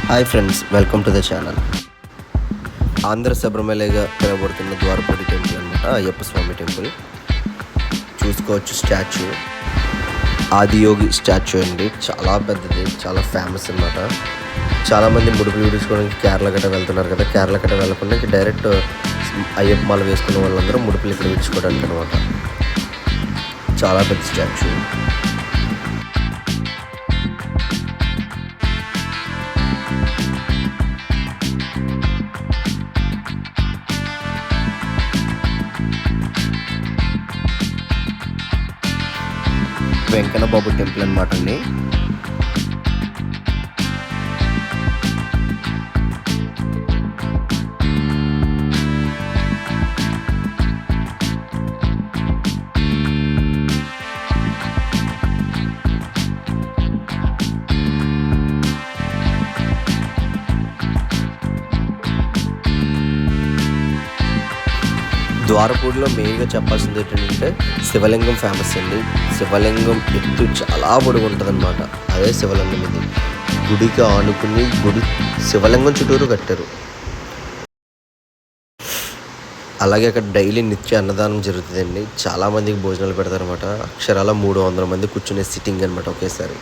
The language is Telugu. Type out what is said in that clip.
Hi friends, welcome to the channel. Andhra శబరిమలగా పిలువబడుతున్న ద్వారపూడి టెంపుల్ అనమాట, అయ్యప్ప స్వామి టెంపుల్. చూసుకోవచ్చు స్టాచ్యూ, ఆదియోగి స్టాచ్యూ అండి. చాలా పెద్దది, చాలా ఫేమస్ అనమాట. చాలామంది ముడుపులు విడుచుకోవడానికి కేరళ గట్ట వెళ్తున్నారు కదా, కేరళ గట్ట వెళ్ళకుండా డైరెక్ట్ అయ్యప్ప మాల వేసుకున్న వాళ్ళందరూ ముడుపులు ఇక్కడ విడుచుకోవడానికి అనమాట. చాలా పెద్ద స్టాచ్యూ. వెంకన్న బాబు టెంపుల్ అనమాట అండి. ద్వారపూడిలో మెయిన్గా చెప్పాల్సింది ఏంటంటే శివలింగం ఫేమస్ అండి. శివలింగం ఎత్తు చాలా పొడుగు ఉంటుంది అనమాట. అదే శివలింగం. ఇది గుడికి ఆనుకుని గుడి శివలింగం చుట్టూరు కట్టారు. అలాగే అక్కడ డైలీ నిత్య అన్నదానం జరుగుతుందండి. చాలామందికి భోజనాలు పెడతారనమాట. అక్షరాల 300 మంది కూర్చునే సిట్టింగ్ అనమాట ఒకేసారి.